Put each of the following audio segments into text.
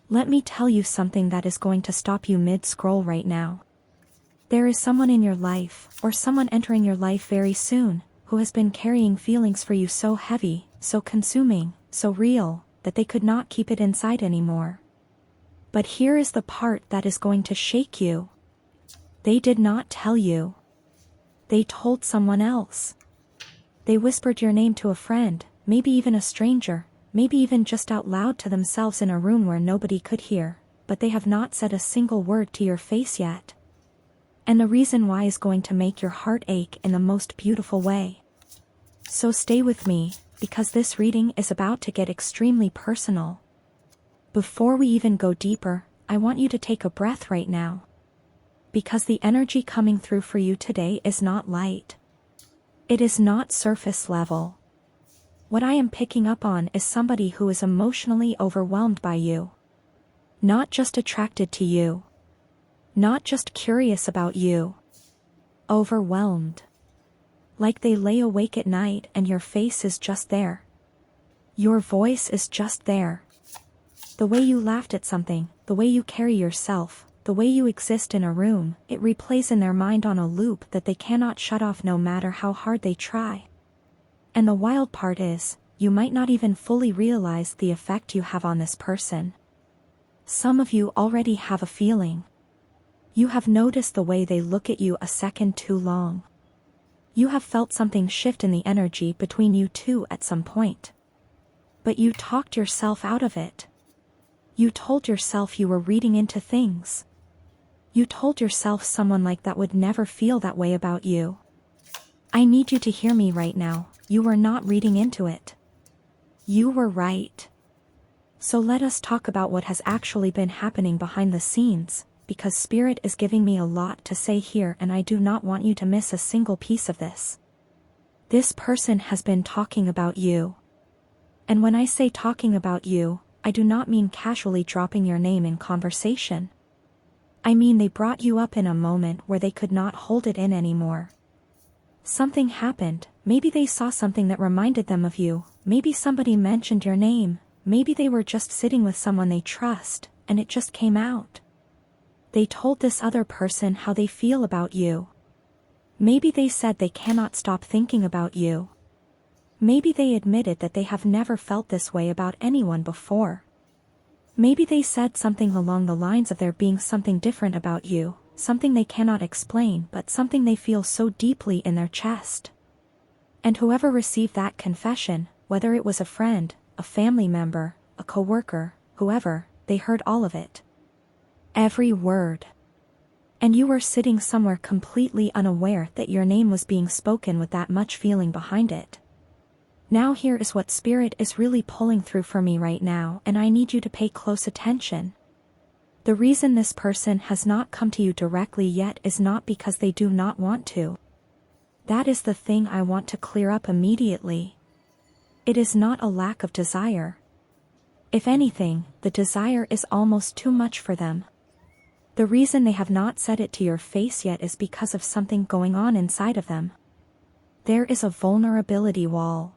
Let me tell you something that is going to stop you mid-scroll right now. There is someone in your life, or someone entering your life very soon, who has been carrying feelings for you so heavy, so consuming, so real, that they could not keep it inside anymore. But here is the part that is going to shake you. They did not tell you. They told someone else. They whispered your name to a friend, maybe even a stranger, maybe even just out loud to themselves in a room where nobody could hear, but they have not said a single word to your face yet. And the reason why is going to make your heart ache in the most beautiful way. So stay with me, because this reading is about to get extremely personal. Before we even go deeper, I want you to take a breath right now. Because the energy coming through for you today is not light. It is not surface level. What I am picking up on is somebody who is emotionally overwhelmed by you. Not just attracted to you. Not just curious about you. Overwhelmed. Like they lay awake at night and your face is just there. Your voice is just there. The way you laughed at something, the way you carry yourself, the way you exist in a room, it replays in their mind on a loop that they cannot shut off no matter how hard they try. And the wild part is, you might not even fully realize the effect you have on this person. Some of you already have a feeling. You have noticed the way they look at you a second too long. You have felt something shift in the energy between you two at some point. But you talked yourself out of it. You told yourself you were reading into things. You told yourself someone like that would never feel that way about you. I need you to hear me right now, you were not reading into it. You were right. So let us talk about what has actually been happening behind the scenes, because Spirit is giving me a lot to say here and I do not want you to miss a single piece of this. This person has been talking about you. And when I say talking about you, I do not mean casually dropping your name in conversation. I mean they brought you up in a moment where they could not hold it in anymore. Something happened, maybe they saw something that reminded them of you, maybe somebody mentioned your name, maybe they were just sitting with someone they trust, and it just came out. They told this other person how they feel about you. Maybe they said they cannot stop thinking about you. Maybe they admitted that they have never felt this way about anyone before. Maybe they said something along the lines of there being something different about you, something they cannot explain but something they feel so deeply in their chest. And whoever received that confession, whether it was a friend, a family member, a coworker, whoever, they heard all of it. Every word. And you were sitting somewhere completely unaware that your name was being spoken with that much feeling behind it. Now here is what Spirit is really pulling through for me right now, and I need you to pay close attention. The reason this person has not come to you directly yet is not because they do not want to. That is the thing I want to clear up immediately. It is not a lack of desire. If anything, the desire is almost too much for them. The reason they have not said it to your face yet is because of something going on inside of them. There is a vulnerability wall.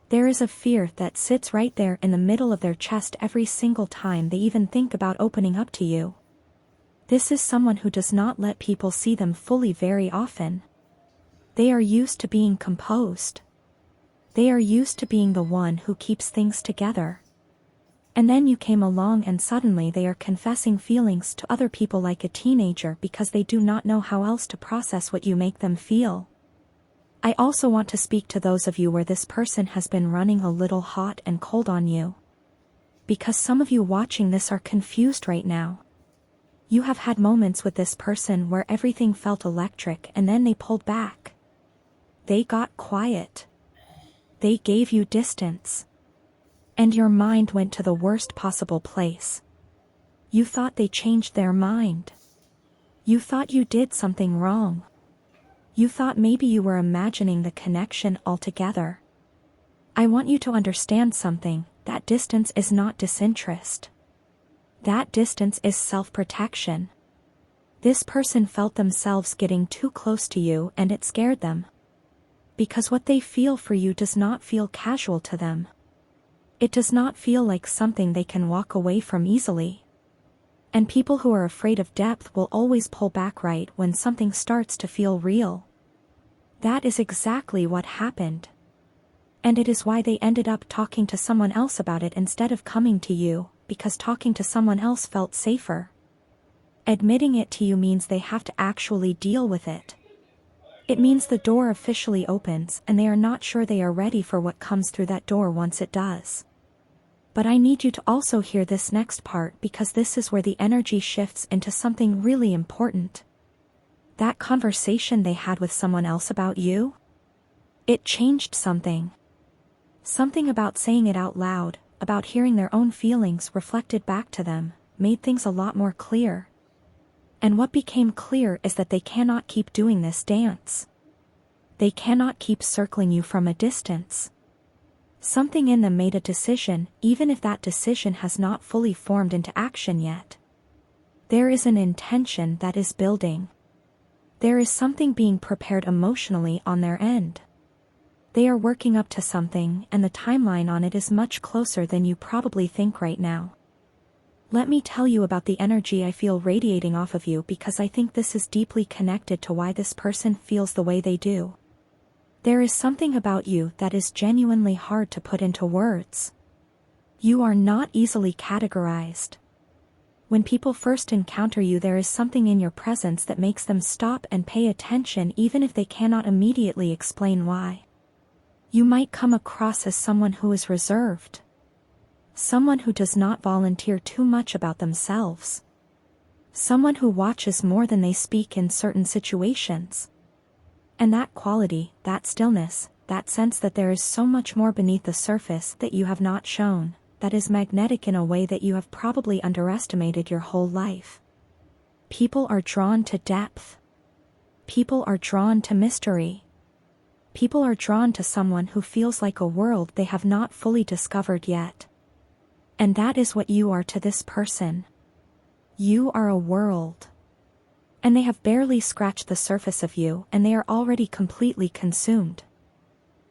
There is a fear that sits right there in the middle of their chest every single time they even think about opening up to you. This is someone who does not let people see them fully very often. They are used to being composed. They are used to being the one who keeps things together. And then you came along and suddenly they are confessing feelings to other people like a teenager because they do not know how else to process what you make them feel. I also want to speak to those of you where this person has been running a little hot and cold on you. Because some of you watching this are confused right now. You have had moments with this person where everything felt electric and then they pulled back. They got quiet. They gave you distance. And your mind went to the worst possible place. You thought they changed their mind. You thought you did something wrong. You thought maybe you were imagining the connection altogether. I want you to understand something, that distance is not disinterest. That distance is self-protection. This person felt themselves getting too close to you and it scared them. Because what they feel for you does not feel casual to them. It does not feel like something they can walk away from easily. And people who are afraid of depth will always pull back right when something starts to feel real. That is exactly what happened. And it is why they ended up talking to someone else about it instead of coming to you, because talking to someone else felt safer. Admitting it to you means they have to actually deal with it. It means the door officially opens and they are not sure they are ready for what comes through that door once it does. But I need you to also hear this next part because this is where the energy shifts into something really important. That conversation they had with someone else about you? It changed something. Something about saying it out loud, about hearing their own feelings reflected back to them, made things a lot more clear. And what became clear is that they cannot keep doing this dance. They cannot keep circling you from a distance. Something in them made a decision, even if that decision has not fully formed into action yet. There is an intention that is building. There is something being prepared emotionally on their end. They are working up to something, and the timeline on it is much closer than you probably think right now. Let me tell you about the energy I feel radiating off of you because I think this is deeply connected to why this person feels the way they do. There is something about you that is genuinely hard to put into words. You are not easily categorized. When people first encounter you, there is something in your presence that makes them stop and pay attention even if they cannot immediately explain why. You might come across as someone who is reserved. Someone who does not volunteer too much about themselves. Someone who watches more than they speak in certain situations. And that quality, that stillness, that sense that there is so much more beneath the surface that you have not shown, that is magnetic in a way that you have probably underestimated your whole life. People are drawn to depth. People are drawn to mystery. People are drawn to someone who feels like a world they have not fully discovered yet. And that is what you are to this person. You are a world. And they have barely scratched the surface of you, and they are already completely consumed.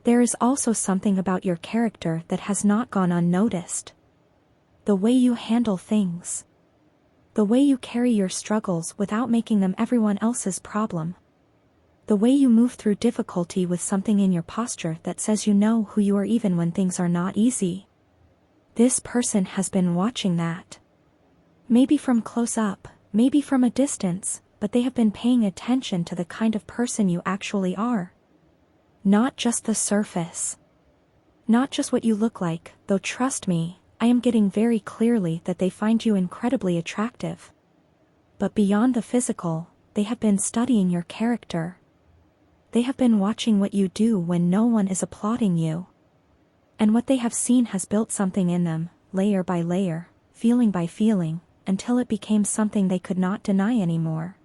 There is also something about your character that has not gone unnoticed. The way you handle things. The way you carry your struggles without making them everyone else's problem. The way you move through difficulty with something in your posture that says you know who you are even when things are not easy. This person has been watching that. Maybe from close up, maybe from a distance, but they have been paying attention to the kind of person you actually are. Not just the surface. Not just what you look like, though trust me, I am getting very clearly that they find you incredibly attractive. But beyond the physical, they have been studying your character. They have been watching what you do when no one is applauding you. And what they have seen has built something in them, layer by layer, feeling by feeling, until it became something they could not deny anymore.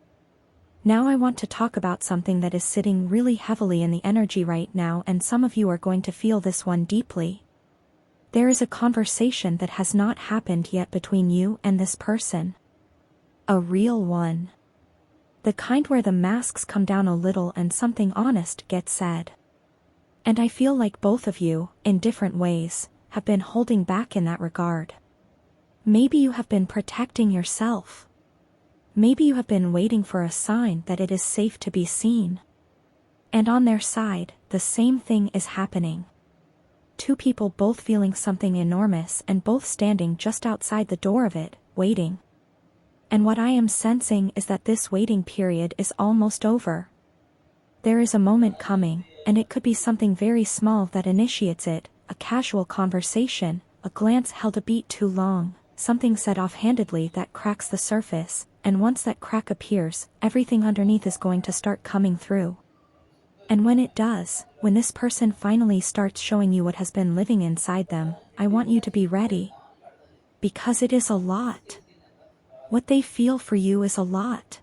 Now I want to talk about something that is sitting really heavily in the energy right now, and some of you are going to feel this one deeply. There is a conversation that has not happened yet between you and this person. A real one. The kind where the masks come down a little and something honest gets said. And I feel like both of you, in different ways, have been holding back in that regard. Maybe you have been protecting yourself. Maybe you have been waiting for a sign that it is safe to be seen. And on their side, the same thing is happening. Two people both feeling something enormous and both standing just outside the door of it, waiting. And what I am sensing is that this waiting period is almost over. There is a moment coming, and it could be something very small that initiates it, a casual conversation, a glance held a beat too long, something said offhandedly that cracks the surface, and once that crack appears, everything underneath is going to start coming through. And when it does, when this person finally starts showing you what has been living inside them, I want you to be ready. Because it is a lot. What they feel for you is a lot.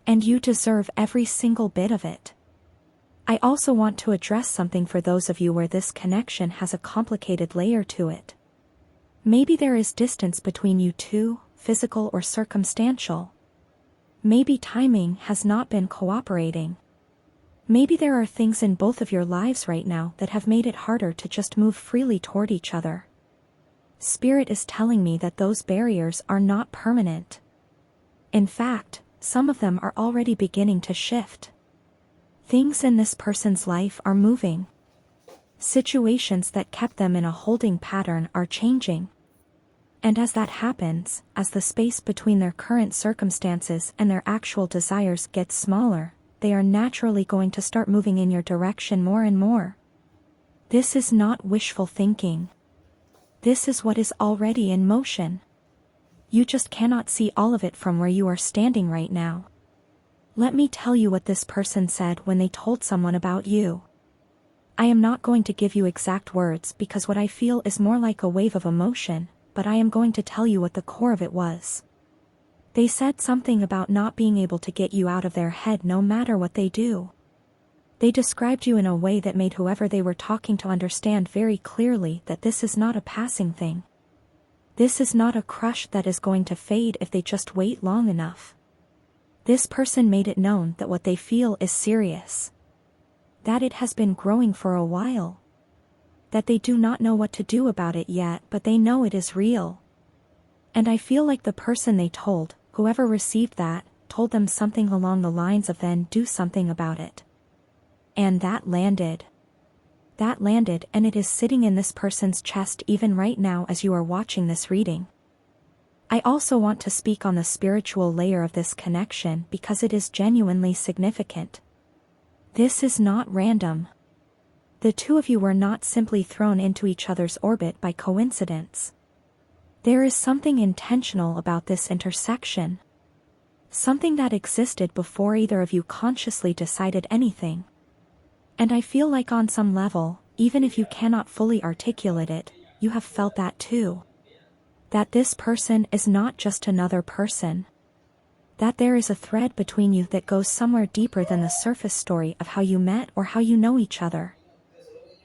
And you deserve every single bit of it. I also want to address something for those of you where this connection has a complicated layer to it. Maybe there is distance between you two, physical or circumstantial. Maybe timing has not been cooperating. Maybe there are things in both of your lives right now that have made it harder to just move freely toward each other. Spirit is telling me that those barriers are not permanent. In fact, some of them are already beginning to shift. Things in this person's life are moving. Situations that kept them in a holding pattern are changing. And as that happens, as the space between their current circumstances and their actual desires gets smaller, they are naturally going to start moving in your direction more and more. This is not wishful thinking. This is what is already in motion. You just cannot see all of it from where you are standing right now. Let me tell you what this person said when they told someone about you. I am not going to give you exact words because what I feel is more like a wave of emotion, but I am going to tell you what the core of it was. They said something about not being able to get you out of their head no matter what they do. They described you in a way that made whoever they were talking to understand very clearly that this is not a passing thing. This is not a crush that is going to fade if they just wait long enough. This person made it known that what they feel is serious. That it has been growing for a while. That they do not know what to do about it yet, but they know it is real. And I feel like the person they told, whoever received that, told them something along the lines of then do something about it. And that landed. That landed, and it is sitting in this person's chest even right now as you are watching this reading. I also want to speak on the spiritual layer of this connection because it is genuinely significant. This is not random. The two of you were not simply thrown into each other's orbit by coincidence. There is something intentional about this intersection. Something that existed before either of you consciously decided anything. And I feel like on some level, even if you cannot fully articulate it, you have felt that too. That this person is not just another person. That there is a thread between you that goes somewhere deeper than the surface story of how you met or how you know each other.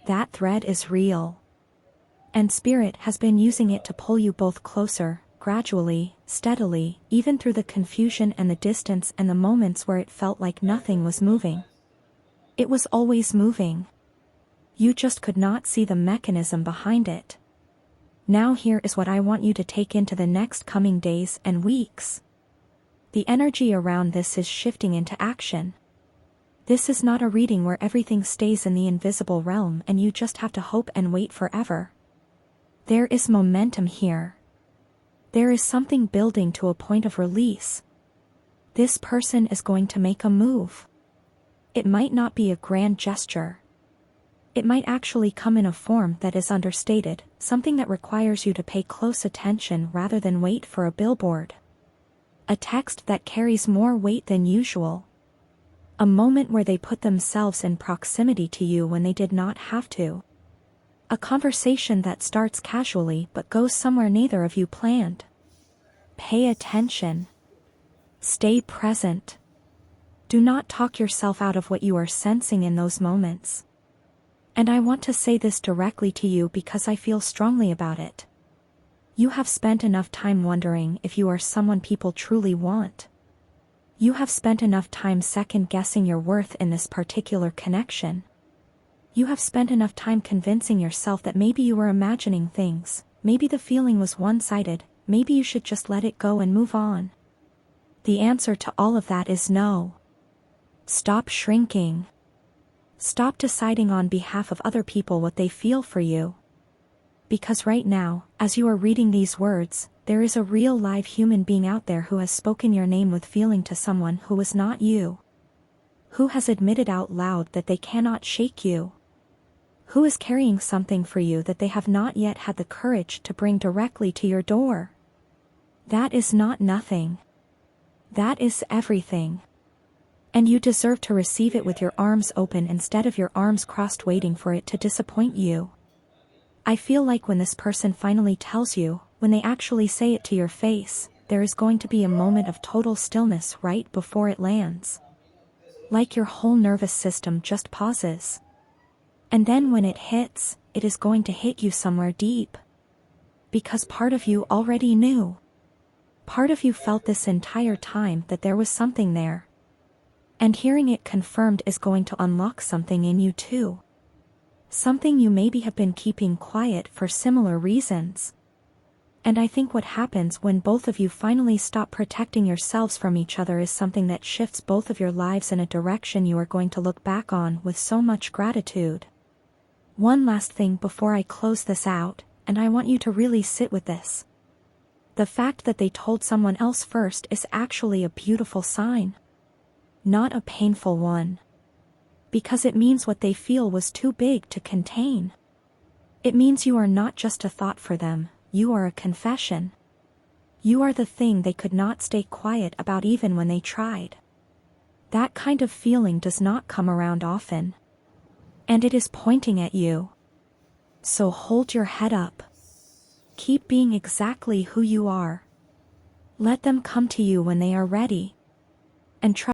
That thread is real. And Spirit has been using it to pull you both closer, gradually, steadily, even through the confusion and the distance and the moments where it felt like nothing was moving. It was always moving. You just could not see the mechanism behind it. Now here is what I want you to take into the next coming days and weeks. The energy around this is shifting into action. This is not a reading where everything stays in the invisible realm and you just have to hope and wait forever. There is momentum here. There is something building to a point of release. This person is going to make a move. It might not be a grand gesture. It might actually come in a form that is understated, something that requires you to pay close attention rather than wait for a billboard. A text that carries more weight than usual. A moment where they put themselves in proximity to you when they did not have to. A conversation that starts casually but goes somewhere neither of you planned. Pay attention. Stay present. Do not talk yourself out of what you are sensing in those moments. And I want to say this directly to you because I feel strongly about it. You have spent enough time wondering if you are someone people truly want. You have spent enough time second-guessing your worth in this particular connection. You have spent enough time convincing yourself that maybe you were imagining things, maybe the feeling was one-sided, maybe you should just let it go and move on. The answer to all of that is no. Stop shrinking. Stop deciding on behalf of other people what they feel for you. Because right now, as you are reading these words, there is a real live human being out there who has spoken your name with feeling to someone who was not you. Who has admitted out loud that they cannot shake you. Who is carrying something for you that they have not yet had the courage to bring directly to your door. That is not nothing. That is everything. And you deserve to receive it with your arms open instead of your arms crossed waiting for it to disappoint you. I feel like when this person finally tells you, when they actually say it to your face, there is going to be a moment of total stillness right before it lands. Like your whole nervous system just pauses. And then when it hits, it is going to hit you somewhere deep. Because part of you already knew. Part of you felt this entire time that there was something there. And hearing it confirmed is going to unlock something in you too. Something you maybe have been keeping quiet for similar reasons. And I think what happens when both of you finally stop protecting yourselves from each other is something that shifts both of your lives in a direction you are going to look back on with so much gratitude. One last thing before I close this out, and I want you to really sit with this. The fact that they told someone else first is actually a beautiful sign. Not a painful one. Because it means what they feel was too big to contain. It means you are not just a thought for them, you are a confession. You are the thing they could not stay quiet about even when they tried. That kind of feeling does not come around often. And it is pointing at you. So hold your head up. Keep being exactly who you are. Let them come to you when they are ready. And try